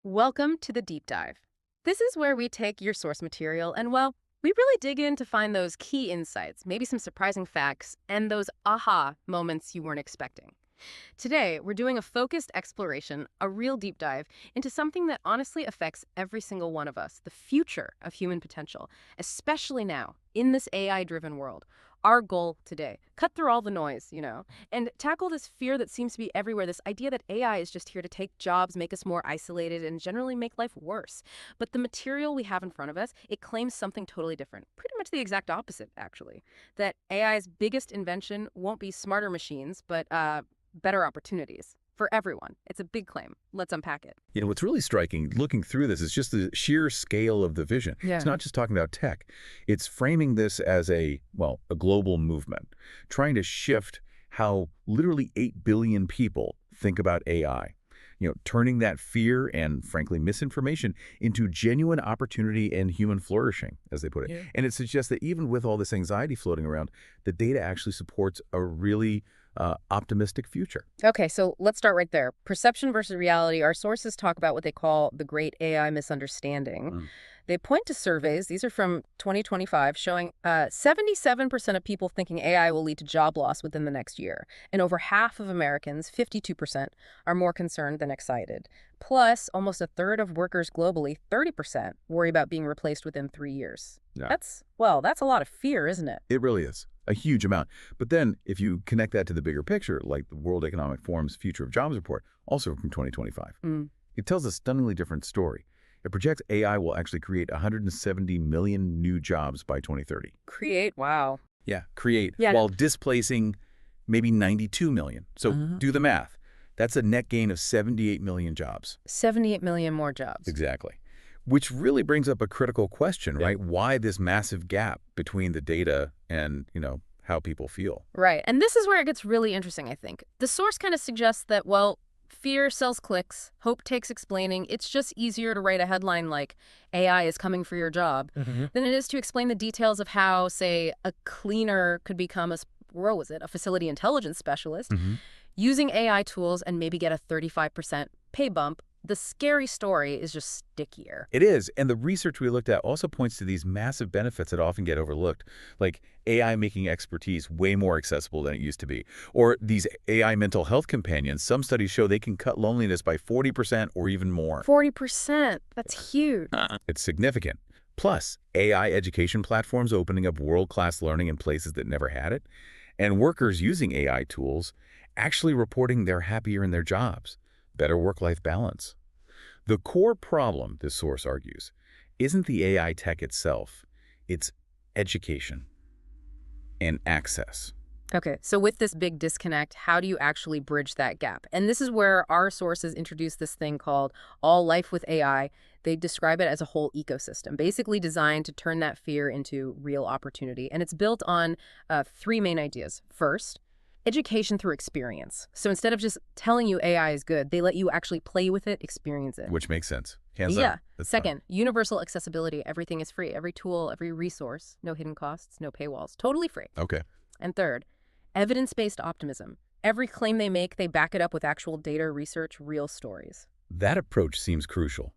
Welcome to the Deep Dive. This is where we take your source material and, well, we really dig in to find those key insights, maybe some surprising facts, and those aha moments you weren't expecting. Today, we're doing a focused exploration, a real deep dive, into something that honestly affects every single one of us, the future of human potential, especially now, in this AI-driven world. Our goal today, cut through all the noise, and tackle this fear that seems to be everywhere, this idea that AI is just here to take jobs, make us more isolated, and generally make life worse. But the material we have in front of us, it claims something totally different, pretty much the exact opposite, actually. That AI's biggest invention won't be smarter machines, but better opportunities for everyone. It's a big claim. Let's unpack it. What's really striking, looking through this, is just the sheer scale of the vision. Yeah. It's not just talking about tech. It's framing this as a global movement, trying to shift how literally 8 billion people think about AI. Turning that fear and, frankly, misinformation into genuine opportunity and human flourishing, as they put it. Yeah. And it suggests that even with all this anxiety floating around, the data actually supports a really optimistic future. Okay, so let's start right there. Perception versus reality. Our sources talk about what they call the great AI misunderstanding. They point to surveys, these are from 2025, showing 77% of people thinking AI will lead to job loss within the next year. And over half of Americans, 52%, are more concerned than excited. Plus, almost a third of workers globally, 30%, worry about being replaced within 3 years. Yeah. That's a lot of fear, isn't it? It really is. A huge amount. But then if you connect that to the bigger picture, like the World Economic Forum's Future of Jobs report, also from 2025, it tells a stunningly different story. It projects AI will actually create 170 million new jobs by 2030. Create? Wow. Yeah, create, Yeah. while displacing maybe 92 million. So do the math. That's a net gain of 78 million jobs. 78 million more jobs. Exactly. Which really brings up a critical question, right? Why this massive gap between the data and, how people feel? Right. And this is where it gets really interesting, I think. The source kind of suggests that, well, fear sells clicks, hope takes explaining. It's just easier to write a headline like AI is coming for your job than it is to explain the details of how, say, a cleaner could become a facility intelligence specialist using AI tools and maybe get a 35% pay bump. The scary story is just stickier. It is. And the research we looked at also points to these massive benefits that often get overlooked, like AI making expertise way more accessible than it used to be. Or these AI mental health companions, some studies show they can cut loneliness by 40% or even more. 40%. That's huge. It's significant. Plus, AI education platforms opening up world-class learning in places that never had it, and workers using AI tools actually reporting they're happier in their jobs. Better work-life balance. The core problem, this source argues, isn't the AI tech itself. It's education and access. Okay, so with this big disconnect, how do you actually bridge that gap? And this is where our sources introduce this thing called All Life with AI. They describe it as a whole ecosystem, basically designed to turn that fear into real opportunity. And it's built on 3 main ideas. First, education through experience. So instead of just telling you AI is good, they let you actually play with it, experience it. Which makes sense. Hands Yeah. up. That's Second, universal accessibility. Everything is free. Every tool, every resource, no hidden costs, no paywalls, totally free. fine. Okay. And third, evidence-based optimism. Every claim they make, they back it up with actual data, research, real stories. That approach seems crucial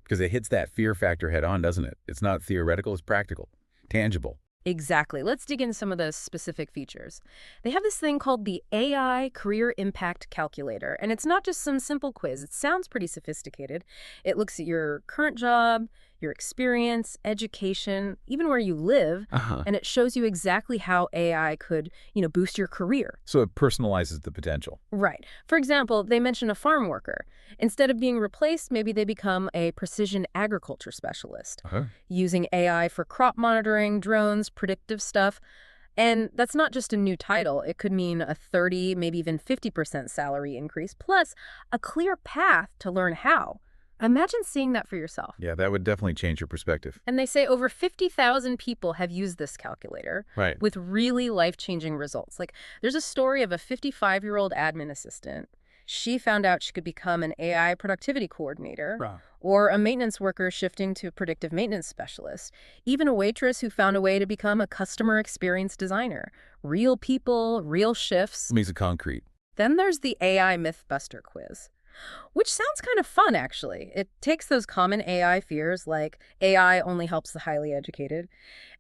because it hits that fear factor head on, doesn't it? It's not theoretical, it's practical, tangible. Exactly. Let's dig into some of the specific features. They have this thing called the AI Career Impact Calculator, and it's not just some simple quiz. It sounds pretty sophisticated. It looks at your current job, your experience, education, even where you live, and it shows you exactly how AI could, boost your career. So it personalizes the potential. Right. For example, they mention a farm worker. Instead of being replaced, maybe they become a precision agriculture specialist, using AI for crop monitoring, drones, predictive stuff. And that's not just a new title. It could mean a 30, maybe even 50% salary increase, plus a clear path to learn how. Imagine seeing that for yourself. Yeah, that would definitely change your perspective. And they say over 50,000 people have used this calculator Right. with really life-changing results. Like, there's a story of a 55-year-old admin assistant. She found out she could become an AI productivity coordinator, Wow. or a maintenance worker shifting to a predictive maintenance specialist, even a waitress who found a way to become a customer experience designer. Real people, real shifts. Makes it concrete. Then there's the AI Mythbuster quiz. which sounds kind of fun, actually. It takes those common AI fears, like AI only helps the highly educated,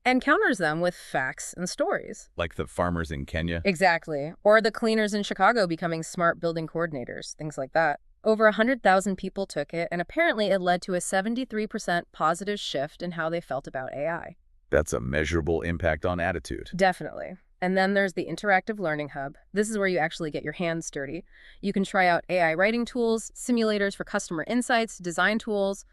and counters them with facts and stories. Like the farmers in Kenya? Exactly. Or the cleaners in Chicago becoming smart building coordinators, things like that. Over 100,000 people took it, and apparently it led to a 73% positive shift in how they felt about AI. That's a measurable impact on attitude. Definitely. And then there's the Interactive Learning Hub. This is where you actually get your hands dirty. You can try out AI writing tools, simulators for customer insights, design tools,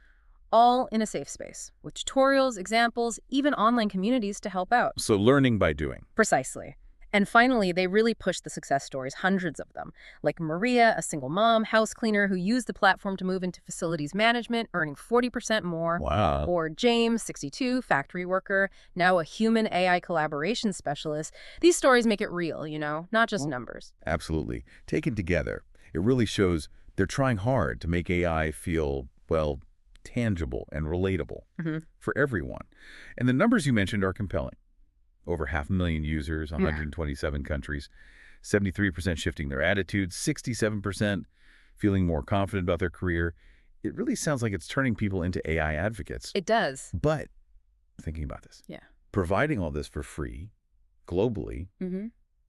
all in a safe space, with tutorials, examples, even online communities to help out. So learning by doing. Precisely. And finally, they really push the success stories, hundreds of them, like Maria, a single mom, house cleaner who used the platform to move into facilities management, earning 40% more. Wow. Or James, 62, factory worker, now a human AI collaboration specialist. These stories make it real, not just numbers. Absolutely. Taken together, it really shows they're trying hard to make AI feel, well, tangible and relatable for everyone. And the numbers you mentioned are compelling. Over 500,000 users, 127 countries, 73% shifting their attitudes, 67% feeling more confident about their career. It really sounds like it's turning people into AI advocates. It does. But, thinking about this, providing all this for free, globally,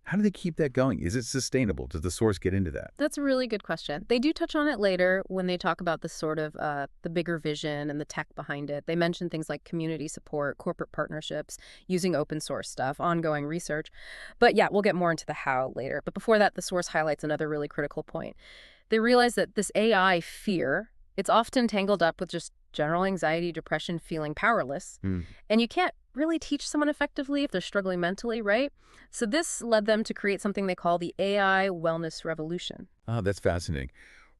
how do they keep that going? Is it sustainable? Does the source get into that? That's a really good question. They do touch on it later when they talk about the sort of the bigger vision and the tech behind it. They mention things like community support, corporate partnerships, using open source stuff, ongoing research. But yeah, we'll get more into the how later. But before that, the source highlights another really critical point. They realize that this AI fear, it's often tangled up with just general anxiety, depression, feeling powerless. And you can't really teach someone effectively if they're struggling mentally, right? So this led them to create something they call the AI wellness revolution. Ah, that's fascinating.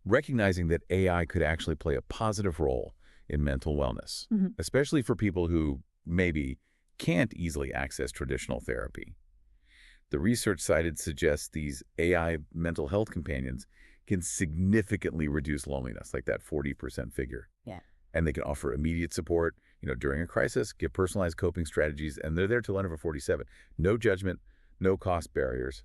Recognizing that AI could actually play a positive role in mental wellness, especially for people who maybe can't easily access traditional therapy. The research cited suggests these AI mental health companions can significantly reduce loneliness, like that 40% figure. Yeah. And they can offer immediate support, during a crisis, give personalized coping strategies, and they're there till end of 47. No judgment, no cost barriers,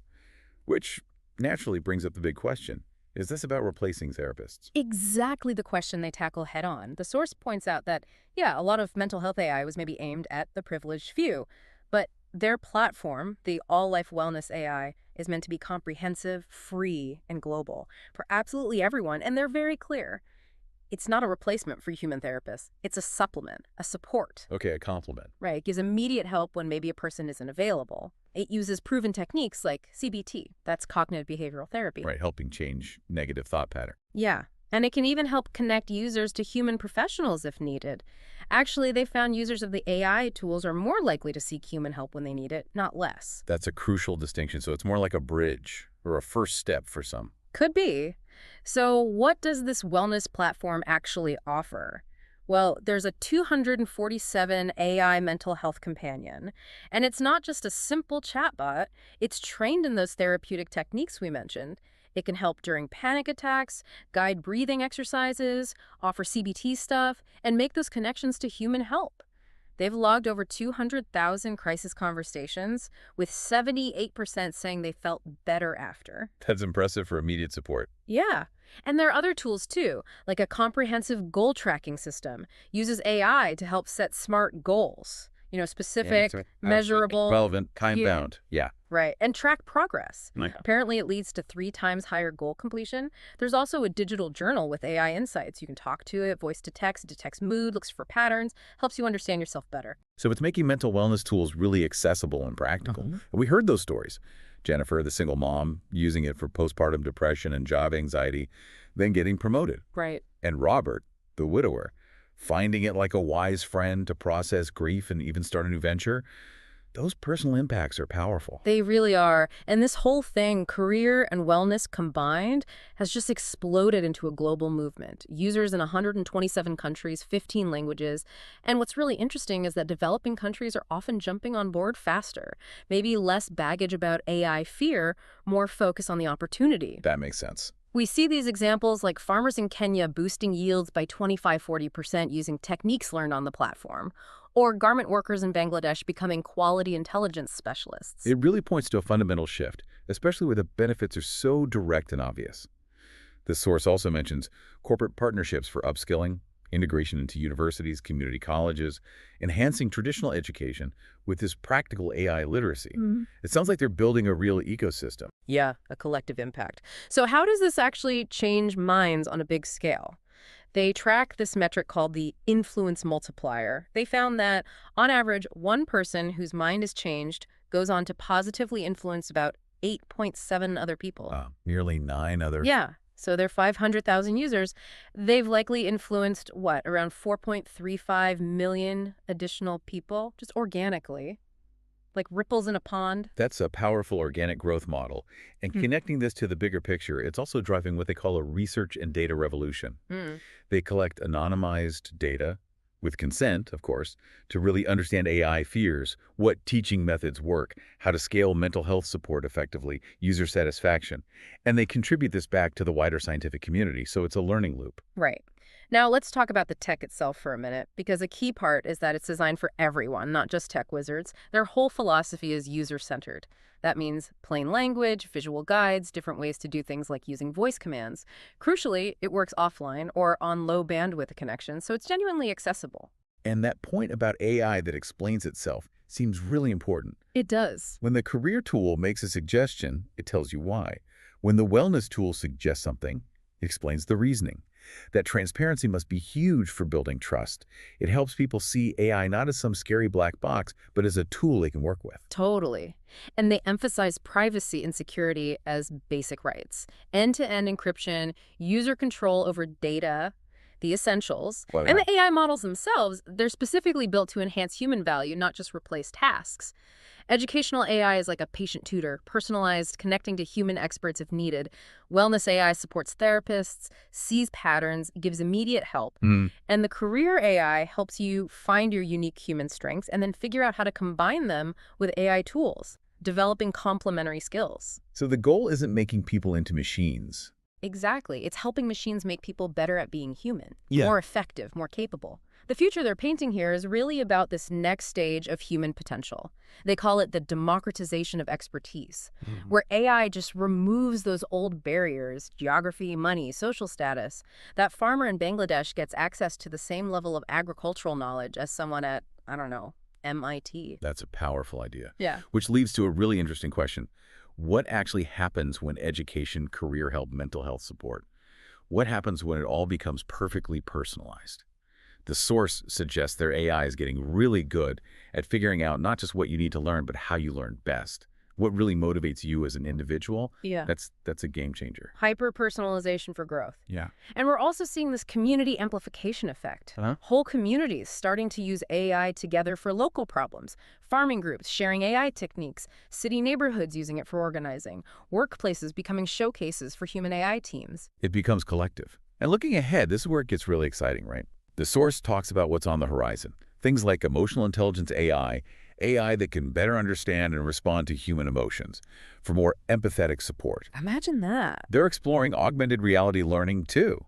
which naturally brings up the big question. Is this about replacing therapists? Exactly the question they tackle head on. The source points out that, yeah, a lot of mental health AI was maybe aimed at the privileged few, but their platform, the All-Life Wellness AI, is meant to be comprehensive, free, and global for absolutely everyone, and they're very clear. It's not a replacement for human therapists. It's a supplement, a support. Okay, a complement. Right. It gives immediate help when maybe a person isn't available. It uses proven techniques like CBT. That's cognitive behavioral therapy. Right, helping change negative thought pattern. Yeah. And it can even help connect users to human professionals if needed. Actually, they found users of the AI tools are more likely to seek human help when they need it, not less. That's a crucial distinction. So it's more like a bridge or a first step for some. Could be. So what does this wellness platform actually offer? Well, there's a 247 AI mental health companion, and it's not just a simple chatbot. It's trained in those therapeutic techniques we mentioned. It can help during panic attacks, guide breathing exercises, offer CBT stuff, and make those connections to human help. They've logged over 200,000 crisis conversations, with 78% saying they felt better after. That's impressive for immediate support. Yeah. And there are other tools too, like a comprehensive goal tracking system. Uses AI to help set smart goals. Specific, measurable. Relevant, time-bound. Yeah. Right. And track progress. Yeah. Apparently, it leads to 3 times higher goal completion. There's also a digital journal with AI insights. You can talk to it, voice to text, it detects mood, looks for patterns, helps you understand yourself better. So it's making mental wellness tools really accessible and practical. And we heard those stories. Jennifer, the single mom, using it for postpartum depression and job anxiety, then getting promoted. Right. And Robert, the widower, finding it like a wise friend to process grief and even start a new venture. Those personal impacts are powerful. They really are. And this whole thing, career and wellness combined, has just exploded into a global movement. Users in 127 countries, 15 languages. And what's really interesting is that developing countries are often jumping on board faster. Maybe less baggage about AI fear, more focus on the opportunity. That makes sense. We see these examples like farmers in Kenya boosting yields by 25–40% using techniques learned on the platform, or garment workers in Bangladesh becoming quality intelligence specialists. It really points to a fundamental shift, especially where the benefits are so direct and obvious. This source also mentions corporate partnerships for upskilling, integration into universities, community colleges, enhancing traditional education with this practical AI literacy. Mhm. It sounds like they're building a real ecosystem. Yeah, a collective impact. So how does this actually change minds on a big scale? They track this metric called the influence multiplier. They found that, on average, one person whose mind is changed goes on to positively influence about 8.7 other people. Nearly 9 others. Yeah. So their 500,000 users, they've likely influenced, what, around 4.35 million additional people, just organically, like ripples in a pond. That's a powerful organic growth model. And connecting this to the bigger picture, it's also driving what they call a research and data revolution. Hmm. They collect anonymized data, with consent, of course, to really understand AI fears, what teaching methods work, how to scale mental health support effectively, user satisfaction. And they contribute this back to the wider scientific community, so it's a learning loop. Right. Now, let's talk about the tech itself for a minute, because a key part is that it's designed for everyone, not just tech wizards. Their whole philosophy is user-centered. That means plain language, visual guides, different ways to do things like using voice commands. Crucially, it works offline or on low bandwidth connections, so it's genuinely accessible. And that point about AI that explains itself seems really important. It does. When the career tool makes a suggestion, it tells you why. When the wellness tool suggests something, it explains the reasoning. That transparency must be huge for building trust. It helps people see AI not as some scary black box, but as a tool they can work with. Totally. And they emphasize privacy and security as basic rights. End-to-end encryption, user control over data, the essentials. Well, And yeah. the AI models themselves, they're specifically built to enhance human value, not just replace tasks. Educational AI is like a patient tutor, personalized, connecting to human experts if needed. Wellness AI supports therapists, sees patterns, gives immediate help. And the career AI helps you find your unique human strengths and then figure out how to combine them with AI tools, developing complementary skills. So the goal isn't making people into machines. Exactly. It's helping machines make people better at being human, Yeah. more effective, more capable. The future they're painting here is really about this next stage of human potential. They call it the democratization of expertise, where AI just removes those old barriers, geography, money, social status. That farmer in Bangladesh gets access to the same level of agricultural knowledge as someone at, I don't know, MIT. That's a powerful idea. Yeah. Which leads to a really interesting question. What actually happens when education, career help, mental health support? What happens when it all becomes perfectly personalized? The source suggests their AI is getting really good at figuring out not just what you need to learn, but how you learn best. What really motivates you as an individual, Yeah. that's a game changer. Hyper-personalization for growth. Yeah. And we're also seeing this community amplification effect. Uh-huh. Whole communities starting to use AI together for local problems. Farming groups sharing AI techniques. City neighborhoods using it for organizing. Workplaces becoming showcases for human AI teams. It becomes collective. And looking ahead, this is where it gets really exciting, right? The source talks about what's on the horizon. Things like emotional intelligence AI, AI that can better understand and respond to human emotions for more empathetic support. Imagine that. They're exploring augmented reality learning, too,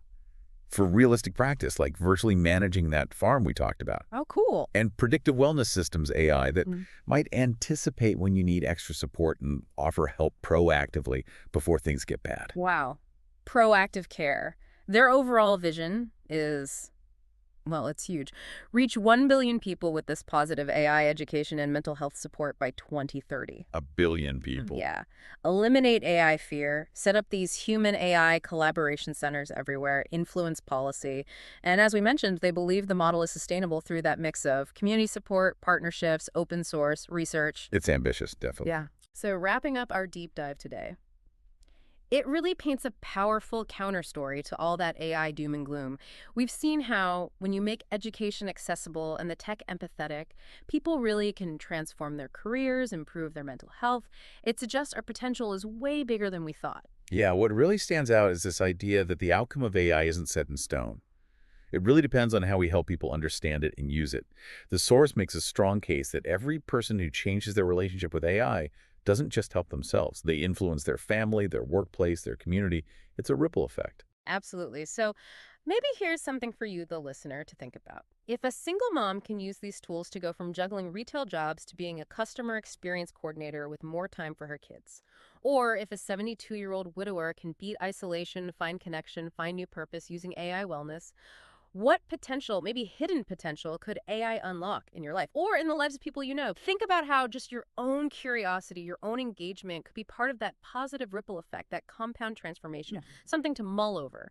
for realistic practice, like virtually managing that farm we talked about. Oh, cool. And predictive wellness systems AI that Mm. might anticipate when you need extra support and offer help proactively before things get bad. Wow. Proactive care. Their overall vision is, well, it's huge. Reach 1 billion people with this positive AI education and mental health support by 2030. 1 billion people. Yeah. Eliminate AI fear, set up these human AI collaboration centers everywhere, influence policy. And as we mentioned, they believe the model is sustainable through that mix of community support, partnerships, open source, research. It's ambitious, definitely. Yeah. So wrapping up our deep dive today, it really paints a powerful counterstory to all that AI doom and gloom. We've seen how when you make education accessible and the tech empathetic, people really can transform their careers, improve their mental health. It suggests our potential is way bigger than we thought. Yeah, what really stands out is this idea that the outcome of AI isn't set in stone. It really depends on how we help people understand it and use it. The source makes a strong case that every person who changes their relationship with AI doesn't just help themselves. They influence their family, their workplace, their community. It's a ripple effect. Absolutely. So Maybe here's something for you, the listener, to think about. If a single mom can use these tools to go from juggling retail jobs to being a customer experience coordinator with more time for her kids, or if a 72-year-old widower can beat isolation, find connection, find new purpose using AI wellness, what potential, maybe hidden potential, could AI unlock in your life or in the lives of people you know? Think about how just your own curiosity, your own engagement could be part of that positive ripple effect, that compound transformation, Yeah. something to mull over.